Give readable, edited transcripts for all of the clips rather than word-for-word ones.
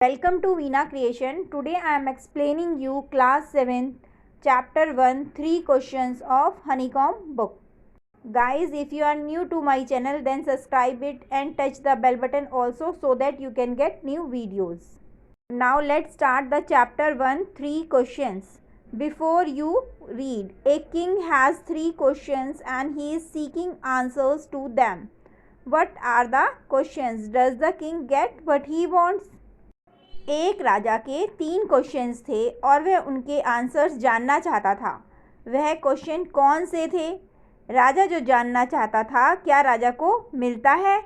Welcome to Veena Creation. Today I am explaining you class 7 chapter 1 3 questions of honeycomb book. Guys, if you are new to my channel then subscribe it and touch the bell button also so that you can get new videos. Now let's start the chapter 1 3 questions. Before you read, a king has 3 questions and he is seeking answers to them. What are the questions? Does the king get what he wants? एक राजा के 3 questions थे और वह उनके answers जानना चाहता था। वह क्वेश्चन कौन से थे? राजा जो जानना चाहता था क्या राजा को मिलता है?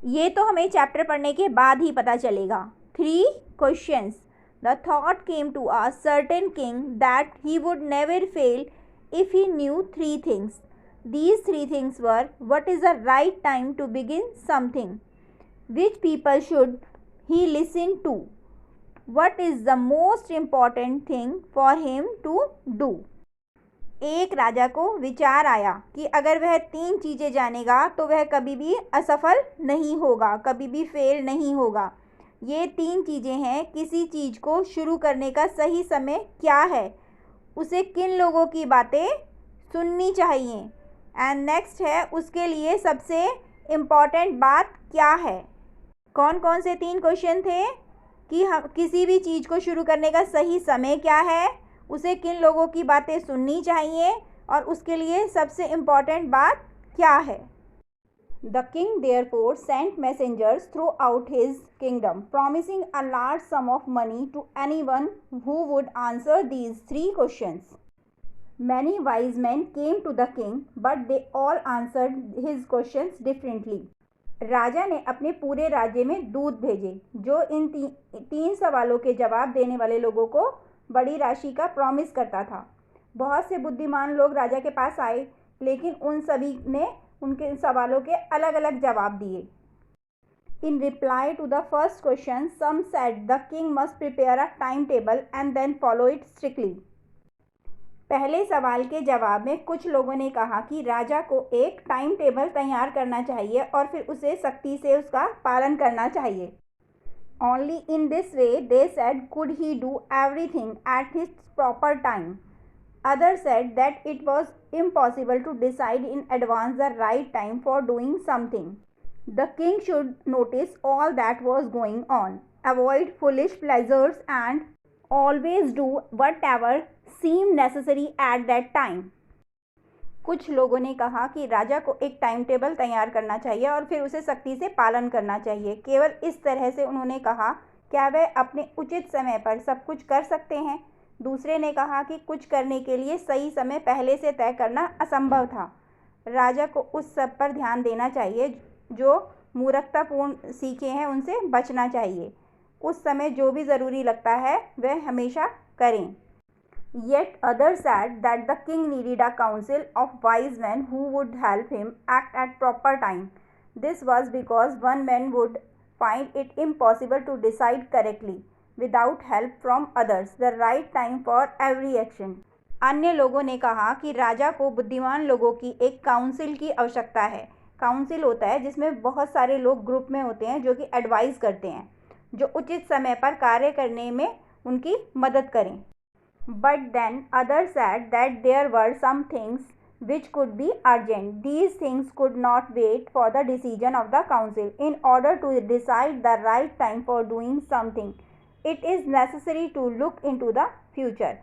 ये तो हमें चैप्टर पढ़ने के बाद ही पता चलेगा। 3 questions. The thought came to a certain king that he would never fail if he knew 3 things. These 3 things were: what is the right time to begin something? Which people should he listen to? What is the most important thing for him to do? एक राजा को विचार आया कि अगर वह 3 चीज़ें जानेगा तो वह कभी भी असफल नहीं होगा, कभी भी फेल नहीं होगा। ये 3 चीज़ें हैं। किसी चीज़ को शुरू करने का सही समय क्या है, उसे किन लोगों की बातें सुननी चाहिए, एंड नेक्स्ट है उसके लिए सबसे इम्पॉर्टेंट बात क्या है। कौन कौन से 3 क्वेश्चन थे कि हम किसी भी चीज़ को शुरू करने का सही समय क्या है, उसे किन लोगों की बातें सुननी चाहिए और उसके लिए सबसे इम्पॉर्टेंट बात क्या है। The king therefore sent messengers throughout his kingdom promising a large sum of money to anyone who would answer these 3 questions. Many wise men came to the king, but they all answered his questions differently. राजा ने अपने पूरे राज्य में दूत भेजे जो इन 3 सवालों के जवाब देने वाले लोगों को बड़ी राशि का प्रॉमिस करता था। बहुत से बुद्धिमान लोग राजा के पास आए, लेकिन उन सभी ने उनके सवालों के अलग अलग जवाब दिए। In reply to the first question, some said the king must prepare a timetable and then follow it strictly. पहले सवाल के जवाब में कुछ लोगों ने कहा कि राजा को एक टाइम टेबल तैयार करना चाहिए और फिर उसे सख्ती से उसका पालन करना चाहिए। Only in this way they said could he do everything at his proper time. Other said that it was impossible to decide in advance the right time for doing something. The king should notice all that was going on, avoid foolish pleasures and always do whatever seem necessary at that time. कुछ लोगों ने कहा कि राजा को एक time table तैयार करना चाहिए और फिर उसे सख्ती से पालन करना चाहिए। केवल इस तरह से उन्होंने कहा क्या वह अपने उचित समय पर सब कुछ कर सकते हैं। दूसरे ने कहा कि कुछ करने के लिए सही समय पहले से तय करना असंभव था। राजा को उस सब पर ध्यान देना चाहिए जो मूर्खतापूर्ण सीखे हैं, उनसे बचना चाहिए। उस समय जो भी ज़रूरी लगता है वह हमेशा करें। Yet others said that the king needed a council of wise men who would help him act at proper time. This was because one man would find it impossible to decide correctly without help from others the right time for every action. अन्य लोगों ने कहा कि राजा को बुद्धिमान लोगों की एक काउंसिल की आवश्यकता है। काउंसिल होता है जिसमें बहुत सारे लोग ग्रुप में होते हैं जो कि एडवाइस करते हैं, जो उचित समय पर कार्य करने में उनकी मदद करें। But then others said that there were some things which could be urgent. These things could not wait for the decision of the council. In order to decide the right time for doing something, it is necessary to look into the future,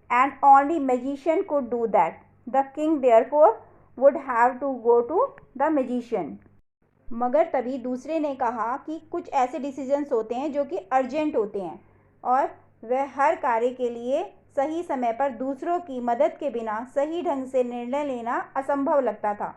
and only magician could do that. The king therefore would have to go to the magician. मगर तभी दूसरे ने कहा कि कुछ ऐसे decisions होते हैं जो कि अर्जेंट होते हैं और वह हर कार्य के लिए सही समय पर दूसरों की मदद के बिना सही ढंग से निर्णय लेना असंभव लगता था।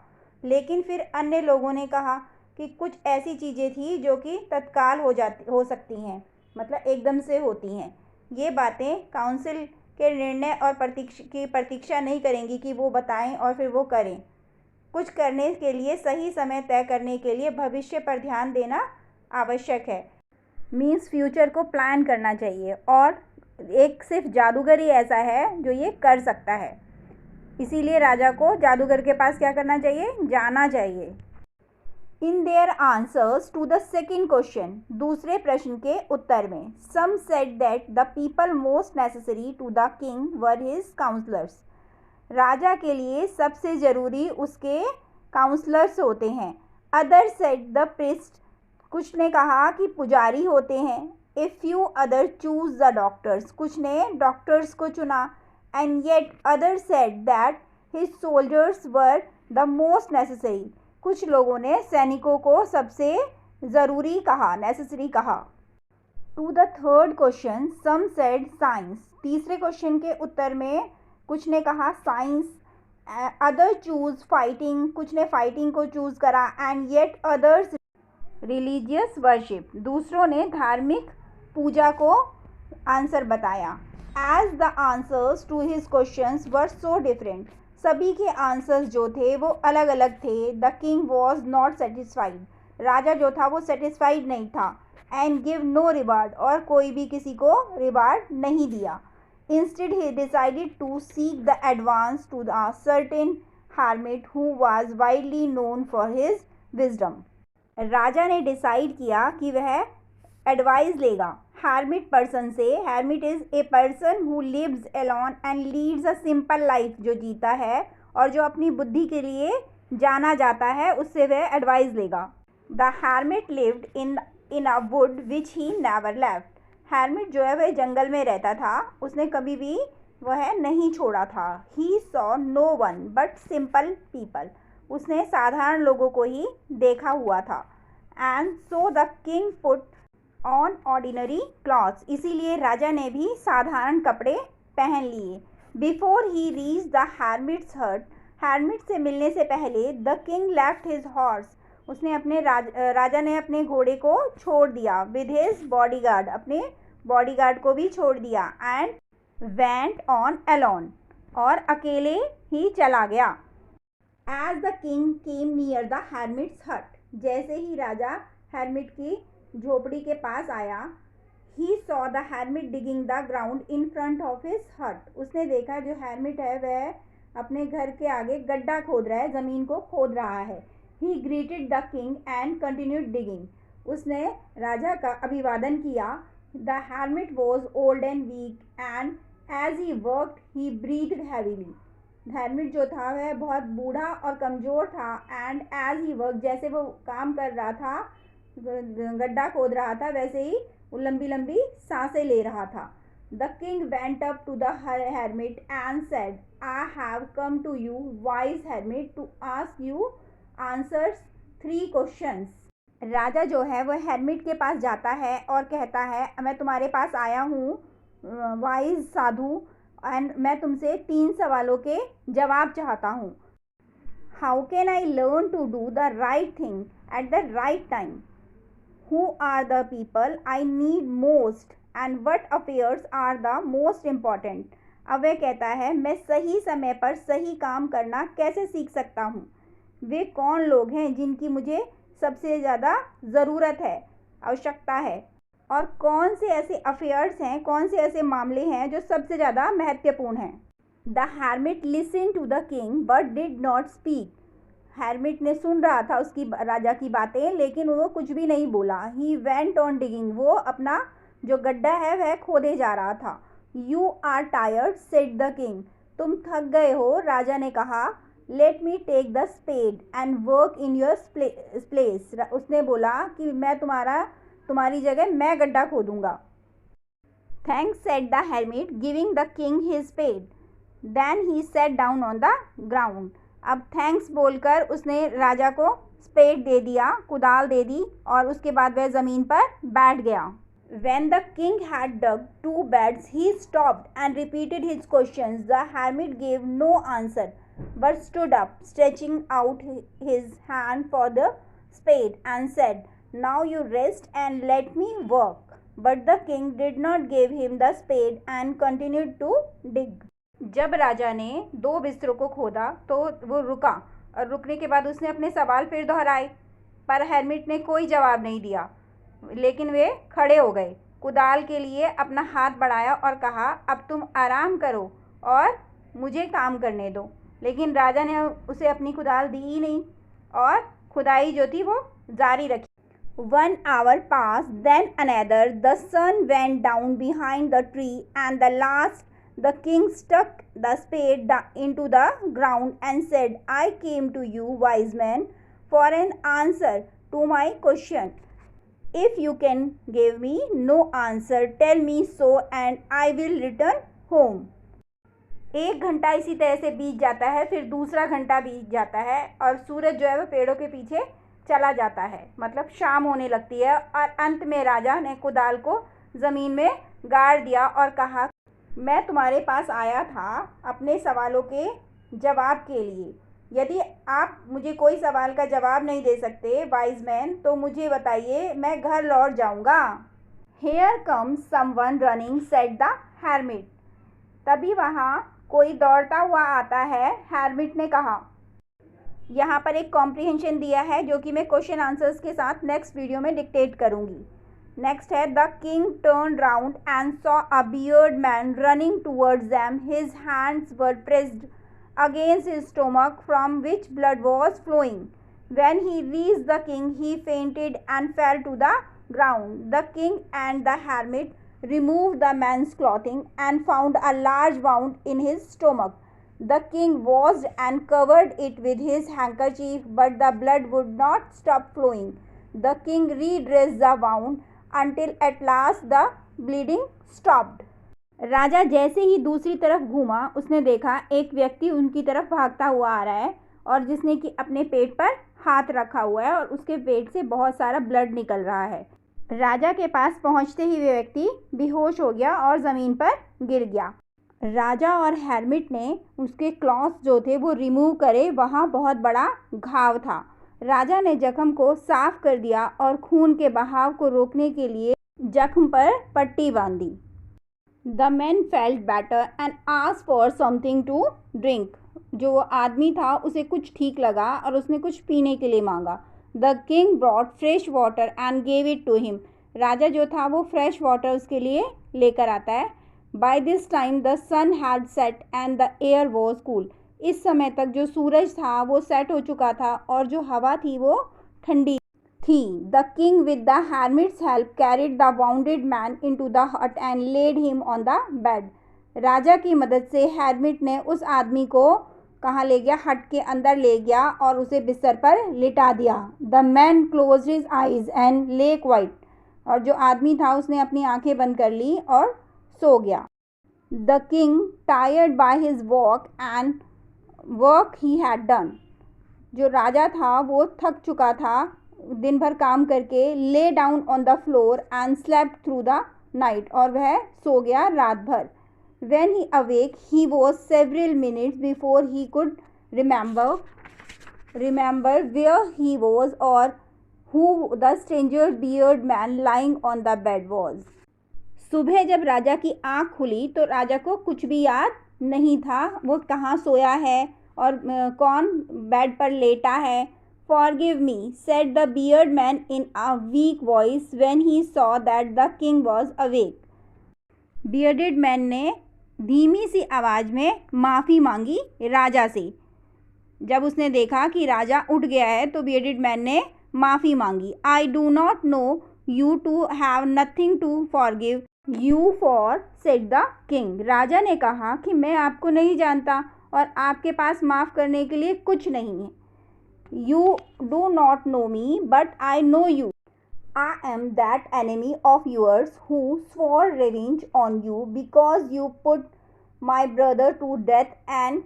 लेकिन फिर अन्य लोगों ने कहा कि कुछ ऐसी चीज़ें थी जो कि तत्काल हो सकती हैं, मतलब एकदम से होती हैं। ये बातें काउंसिल के निर्णय और प्रतीक्षा नहीं करेंगी कि वो बताएं और फिर वो करें। कुछ करने के लिए सही समय तय करने के लिए भविष्य पर ध्यान देना आवश्यक है। मीन्स फ्यूचर को प्लान करना चाहिए और एक सिर्फ जादूगर ही ऐसा है जो ये कर सकता है। इसीलिए राजा को जादूगर के पास क्या करना चाहिए, जाना चाहिए। In their answers to the second question, दूसरे प्रश्न के उत्तर में, some said that the people most necessary to the king were his counsellors, राजा के लिए सबसे ज़रूरी उसके काउंसलर्स होते हैं। अदर सेड द प्रिस्ट, कुछ ने कहा कि पुजारी होते हैं। A few other choose the doctors, कुछ ने डॉक्टर्स को चुना। And yet other said that his soldiers were the most necessary, कुछ लोगों ने सैनिकों को सबसे ज़रूरी कहा, नेसेसरी कहा। To the third question, some said science, तीसरे क्वेश्चन के उत्तर में कुछ ने कहा साइंस। अदर चूज फाइटिंग, कुछ ने फाइटिंग को चूज करा। And yet others religious worship, दूसरों ने धार्मिक पूजा को आंसर बताया। As the answers to his questions were so different, सभी के आंसर्स जो थे वो अलग अलग थे। The king was not satisfied, राजा जो था वो सेटिस्फाइड नहीं था। एंड गिव नो रिवार्ड, और कोई भी किसी को रिवार्ड नहीं दिया। Instead he decided to seek the advance to the certain hermit who was widely known for his wisdom, राजा ने डिसाइड किया कि वह एडवाइस लेगा हार्मिट पर्सन से। Hermit is a person who lives alone and leads a simple life, जो जीता है और जो अपनी बुद्धि के लिए जाना जाता है, उससे वह एडवाइस लेगा। The hermit lived in a would which he never left, hermit जो है वह जंगल में रहता था, उसने कभी भी वह नहीं छोड़ा था। He saw no one but simple people, उसने साधारण लोगों को ही देखा हुआ था। And so the king put on ordinary clothes, इसीलिए राजा ने भी साधारण कपड़े पहन लिए। Before he reach the हार्मिट्स hut, hermit से मिलने से पहले the king left his horse, उसने अपने राजा ने अपने घोड़े को छोड़ दिया। विद हिज बॉडीगार्ड, अपने बॉडीगार्ड को भी छोड़ दिया। एंड वेंट ऑन अलोन, और अकेले ही चला गया। As the king came near the हार्मिट्स hut, जैसे ही राजा हार्मिट की झोपड़ी के पास आया, he saw the hermit digging the ground in front of his हट, उसने देखा जो हार्मिट है वह अपने घर के आगे गड्ढा खोद रहा है, ज़मीन को खोद रहा है। He greeted the king and continued digging, उसने राजा का अभिवादन किया। The hermit was old and weak and as he worked he breathed heavily, hermit जो था वह बहुत बूढ़ा और कमज़ोर था। एंड एज ही वर्क, जैसे वो काम कर रहा था, गड्ढा खोद रहा था, वैसे ही वो लंबी लंबी सांसें ले रहा था। The king went up to the hermit and said, I have come to you wise hermit to ask you answers 3 questions, राजा जो है वह hermit के पास जाता है और कहता है मैं तुम्हारे पास आया हूँ वाइज साधु, एंड मैं तुमसे 3 सवालों के जवाब चाहता हूँ। How can I learn to do the right thing at the right time? Who are the people I need most and what affairs are the most important? अब वह कहता है मैं सही समय पर सही काम करना कैसे सीख सकता हूँ? वे कौन लोग हैं जिनकी मुझे सबसे ज़्यादा ज़रूरत है, आवश्यकता है, और कौन से ऐसे अफेयर्स हैं, कौन से ऐसे मामले हैं जो सबसे ज़्यादा महत्वपूर्ण हैं? The hermit listen to the king but did not speak, hermit ने सुन रहा था उसकी राजा की बातें, लेकिन वो कुछ भी नहीं बोला। ही वेंट ऑन डिगिंग, वो अपना जो गड्ढा है वह खोदे जा रहा था। You are tired said the king, तुम थक गए हो, राजा ने कहा। Let me take the spade and work in your place, उसने बोला कि मैं तुम्हारी जगह मैं गड्ढा खोदूंगा। Thanks said the hermit giving the king his spade, then he set down on the ground, अब थैंक्स बोलकर उसने राजा को स्पेड दे दिया, कुदाल दे दी, और उसके बाद वह ज़मीन पर बैठ गया। When the king had dug 2 beds, he stopped and repeated his questions. The hermit gave no answer, but stood up, stretching out his hand for the spade, and said, "Now you rest and let me work." But the king did not give him the spade and continued to dig. जब राजा ने 2 बिस्तरों को खोदा तो वो रुका, और रुकने के बाद उसने अपने सवाल फिर दोहराए, पर hermit ने कोई जवाब नहीं दिया, लेकिन वे खड़े हो गए, कुदाल के लिए अपना हाथ बढ़ाया और कहा, अब तुम आराम करो और मुझे काम करने दो। लेकिन राजा ने उसे अपनी कुदाल दी ही नहीं और खुदाई जो थी वो जारी रखी। 1 hour passed, then another. The sun went down behind the tree, and the last the king stuck the spade into the ground and said, I came to you, wise man, for an answer to my question. If you can give me no answer, tell me so, and I will return home. 1 घंटा इसी तरह से बीत जाता है, फिर दूसरा घंटा बीत जाता है और सूरज जो है वो पेड़ों के पीछे चला जाता है, मतलब शाम होने लगती है। और अंत में राजा ने कुदाल को ज़मीन में गाड़ दिया और कहा, मैं तुम्हारे पास आया था अपने सवालों के जवाब के लिए। यदि आप मुझे कोई सवाल का जवाब नहीं दे सकते वाइज मैन, तो मुझे बताइए, मैं घर लौट जाऊंगा। Here comes someone running, said the hermit. तभी वहाँ कोई दौड़ता हुआ आता है, hermit ने कहा। यहाँ पर एक कॉम्प्रीहेंशन दिया है जो कि मैं क्वेश्चन आंसर्स के साथ नेक्स्ट वीडियो में डिक्टेट करूँगी। नेक्स्ट है, the king turn round and saw a beard man running towards them, his hands were pressed against his stomach from which blood was flowing. When he reached the king, he fainted and fell to the ground. The king and the hermit removed the man's clothing and found a large wound in his stomach. The king washed and covered it with his handkerchief, but the blood would not stop flowing. The king redressed the wound until at last the bleeding stopped. राजा जैसे ही दूसरी तरफ घूमा, उसने देखा एक व्यक्ति उनकी तरफ भागता हुआ आ रहा है और जिसने कि अपने पेट पर हाथ रखा हुआ है और उसके पेट से बहुत सारा ब्लड निकल रहा है। राजा के पास पहुंचते ही वे व्यक्ति बेहोश हो गया और ज़मीन पर गिर गया। राजा और हेर्मिट ने उसके क्लॉथ्स जो थे वो रिमूव करे, वहाँ बहुत बड़ा घाव था। राजा ने जख्म को साफ कर दिया और खून के बहाव को रोकने के लिए जख्म पर पट्टी बांधी। The man felt better and asked for something to drink. जो आदमी था उसे कुछ ठीक लगा और उसने कुछ पीने के लिए मांगा। The king brought fresh water and gave it to him. राजा जो था वो फ्रेश वाटर उसके लिए लेकर आता है। By this time the sun had set and the air was cool. इस समय तक जो सूरज था वो सेट हो चुका था और जो हवा थी वो ठंडी थी। The king with the hermit's help carried the wounded man into the hut and laid him on the bed. राजा की मदद से हेर्मिट ने उस आदमी को कहाँ ले गया? हट के अंदर ले गया और उसे बिस्तर पर लिटा दिया। The man closed his eyes and lay quiet. और जो आदमी था उसने अपनी आंखें बंद कर ली और सो गया। The king, tired by his walk and work he had done. जो राजा था वो थक चुका था दिन भर काम करके। Lay down on the floor and slept through the night, और वह सो गया रात भर। When he awake, he was several minutes before he could remember where he was or who the stranger bearded man lying on the bed was. सुबह जब राजा की आँख खुली तो राजा को कुछ भी याद नहीं था, वो कहाँ सोया है और कौन बेड पर लेटा है। Forgive me, said the bearded man in a weak voice when he saw that the king was awake. Bearded man ने धीमी सी आवाज़ में माफ़ी मांगी राजा से। जब उसने देखा कि राजा उठ गया है तो bearded man ने माफ़ी मांगी। I do not know you to have nothing to forgive you for, said the king. राजा ने कहा कि मैं आपको नहीं जानता और आपके पास माफ़ करने के लिए कुछ नहीं है। You do not know me, but I know you. I am that enemy of yours who swore revenge on you because you put my brother to death and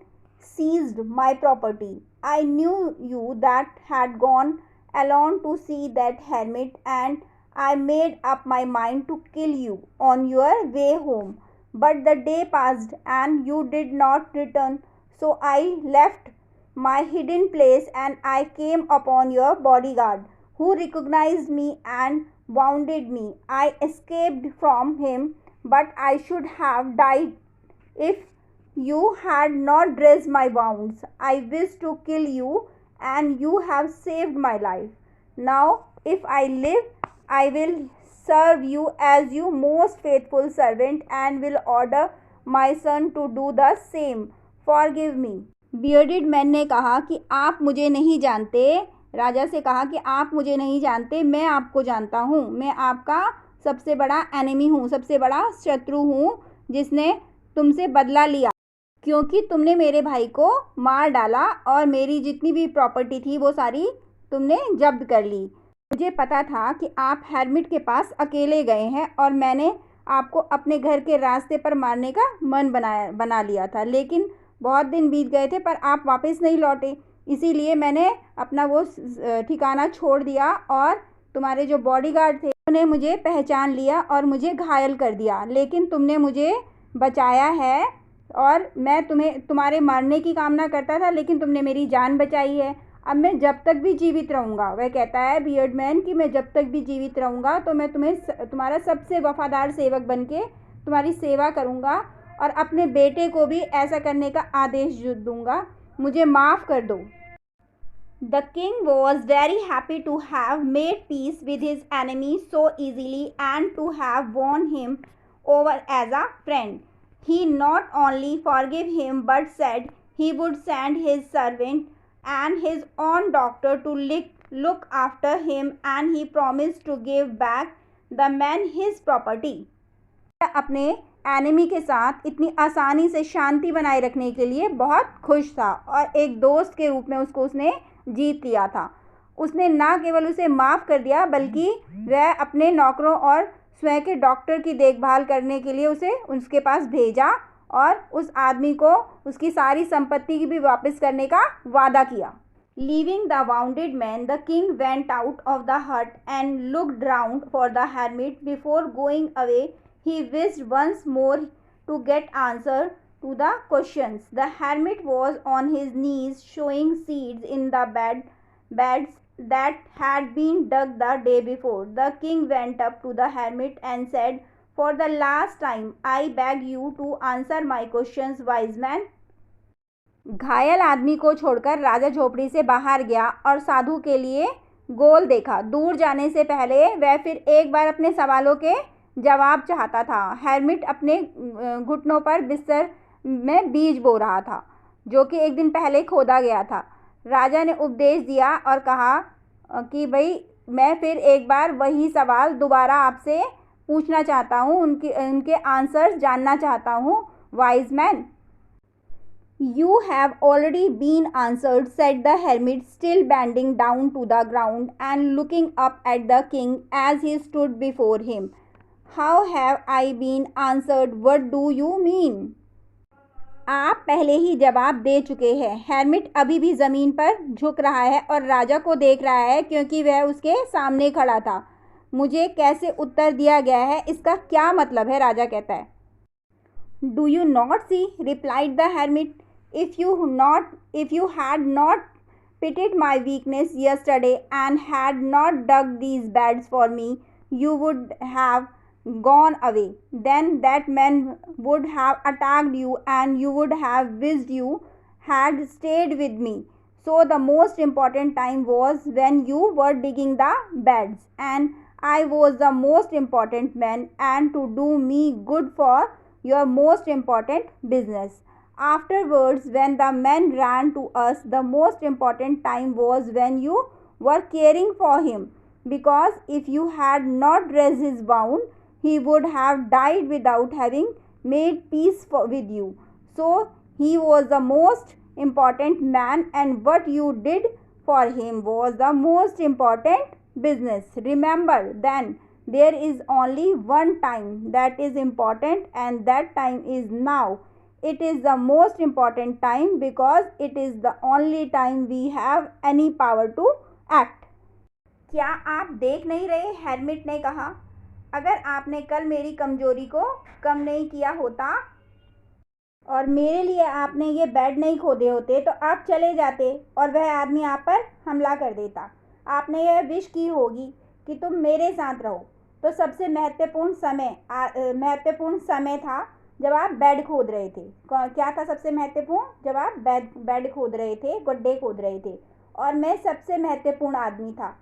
seized my property. I knew you that had gone alone to see that hermit, and I made up my mind to kill you on your way home. But the day passed and you did not return, so I left my hidden place and I came upon your bodyguard, who recognized me and wounded me. I escaped from him, but I should have died if you had not dressed my wounds. I wish to kill you, and you have saved my life. Now, if I live, I will serve you as your most faithful servant and will order my son to do the same. Forgive me. Bearded man ने कहा कि आप मुझे नहीं जानते, राजा से कहा कि आप मुझे नहीं जानते, मैं आपको जानता हूँ। मैं आपका सबसे बड़ा एनिमी हूँ, सबसे बड़ा शत्रु हूँ, जिसने तुमसे बदला लिया क्योंकि तुमने मेरे भाई को मार डाला और मेरी जितनी भी प्रॉपर्टी थी वो सारी तुमने जब्त कर ली। मुझे पता था कि आप हेर्मिट के पास अकेले गए हैं और मैंने आपको अपने घर के रास्ते पर मारने का मन बना लिया था, लेकिन बहुत दिन बीत गए थे पर आप वापस नहीं लौटे, इसीलिए मैंने अपना वो ठिकाना छोड़ दिया और तुम्हारे जो बॉडीगार्ड थे उन्होंने मुझे पहचान लिया और मुझे घायल कर दिया, लेकिन तुमने मुझे बचाया है और मैं तुम्हारे मारने की कामना करता था, लेकिन तुमने मेरी जान बचाई है। अब मैं जब तक भी जीवित रहूँगा, वह कहता है बियर्डमैन कि मैं जब तक भी जीवित रहूँगा तो मैं तुम्हारा सबसे वफादार सेवक बनके तुम्हारी सेवा करूँगा और अपने बेटे को भी ऐसा करने का आदेश दूँगा। मुझे माफ़ कर दो। The king was very happy to have made peace with his enemy so easily and to have won him over as a friend. He not only forgave him but said he would send his servant and his own doctor to look after him, and he promised to give back the man his property. अपने enemy के साथ इतनी आसानी से शांति बनाए रखने के लिए बहुत खुश था और एक दोस्त के रूप में उसने जीत लिया था। उसने ना केवल उसे माफ़ कर दिया बल्कि वह अपने नौकरों और स्वयं के डॉक्टर की देखभाल करने के लिए उसे उसके पास भेजा और उस आदमी को उसकी सारी संपत्ति की भी वापस करने का वादा किया। Leaving the wounded man, the king went out of the hut and looked round for the hermit. Before going away, he wished once more to get answer to the questions. The hermit was on his knees showing seeds in the beds that had been dug the day before. The king went up to the hermit and said, "For the last time, I beg you to answer my questions, wise man." घायल आदमी को छोड़कर राजा झोपड़ी से बाहर गया और साधु के लिए गोल देखा। दूर जाने से पहले वह फिर एक बार अपने सवालों के जवाब चाहता था। हेर्मिट अपने घुटनों पर बिस्तर में बीज बो रहा था जो कि एक दिन पहले खोदा गया था। राजा ने उपदेश दिया और कहा कि भाई मैं फिर एक बार वही सवाल दोबारा आपसे पूछना चाहता हूँ, उनके आंसर्स जानना चाहता हूँ, wise man. You have already been answered, said the hermit, still bending down to the ground and looking up at the king as he stood before him. How have I been answered? What do you mean? आप पहले ही जवाब दे चुके हैं। हेर्मिट अभी भी ज़मीन पर झुक रहा है और राजा को देख रहा है क्योंकि वह उसके सामने खड़ा था। मुझे कैसे उत्तर दिया गया है, इसका क्या मतलब है? राजा कहता है। Do you not see? replied the hermit. If you had not pitied my weakness yesterday and had not dug these beds for me, you would have gone away. Then that man would have attacked you and you would have wished you had stayed with me. So the most important time was when you were digging the beds, and I was the most important man, and to do me good for your most important business. Afterwards, when the men ran to us, the most important time was when you were caring for him, because if you had not dressed his wound, he would have died without having made peace with you. So he was the most important man, and what you did for him was the most important business. Remember, then there is only one time that is important, and that time is now. It is the most important time because it is the only time we have any power to act. क्या आप देख नहीं रहे? हेर्मिट ने कहा, अगर आपने कल मेरी कमजोरी को कम नहीं किया होता और मेरे लिए आपने ये बेड नहीं खोदे होते तो आप चले जाते और वह आदमी आप पर हमला कर देता। आपने यह विश की होगी कि तुम मेरे साथ रहो। तो सबसे महत्वपूर्ण समय था जब आप बेड खोद रहे थे। क्या था सबसे महत्वपूर्ण? जब आप बेड खोद रहे थे, गड्ढे खोद रहे थे, और मैं सबसे महत्वपूर्ण आदमी था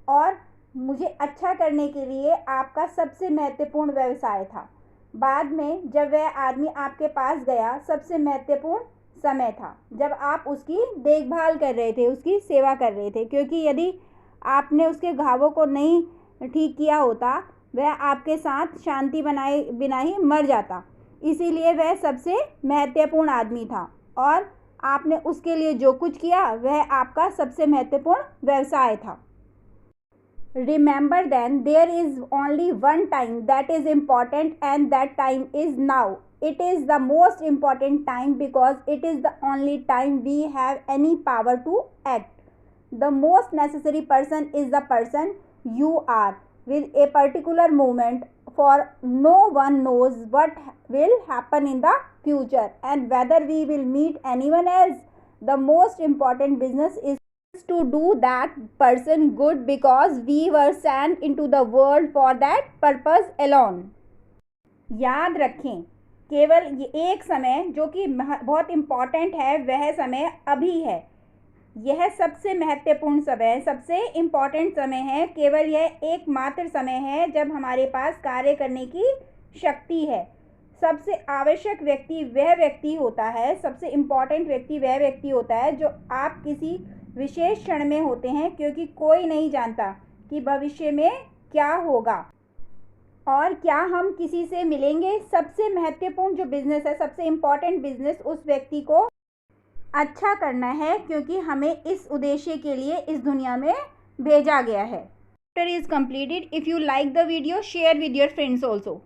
और मुझे अच्छा करने के लिए आपका सबसे महत्वपूर्ण व्यवसाय था। बाद में जब वह आदमी आपके पास गया, सबसे महत्वपूर्ण समय था जब आप उसकी देखभाल कर रहे थे, उसकी सेवा कर रहे थे, क्योंकि यदि आपने उसके घावों को नहीं ठीक किया होता वह आपके साथ शांति बनाए बिना ही मर जाता। इसीलिए वह सबसे महत्वपूर्ण आदमी था और आपने उसके लिए जो कुछ किया वह आपका सबसे महत्वपूर्ण व्यवसाय था। Remember then, there is only one time that is important and that time is now. It is the most important time because it is the only time we have any power to act. The most necessary person is the person you are with a particular moment, for no one knows what will happen in the future and whether we will meet anyone else. The most important business is to do that person good because we were sent into the world for that purpose alone. याद रखें, केवल ये एक समय जो कि बहुत important है वह समय अभी है। यह सबसे महत्वपूर्ण समय, सबसे इम्पॉर्टेंट समय है। केवल यह एकमात्र समय है जब हमारे पास कार्य करने की शक्ति है। सबसे आवश्यक व्यक्ति वह व्यक्ति होता है, सबसे इम्पॉर्टेंट व्यक्ति वह व्यक्ति होता है जो आप किसी विशेष क्षण में होते हैं, क्योंकि कोई नहीं जानता कि भविष्य में क्या होगा और क्या हम किसी से मिलेंगे। सबसे महत्वपूर्ण जो बिजनेस है, सबसे इम्पॉर्टेंट बिजनेस उस व्यक्ति को अच्छा करना है, क्योंकि हमें इस उद्देश्य के लिए इस दुनिया में भेजा गया है। Chapter is completed. If you like the video, share with your friends also.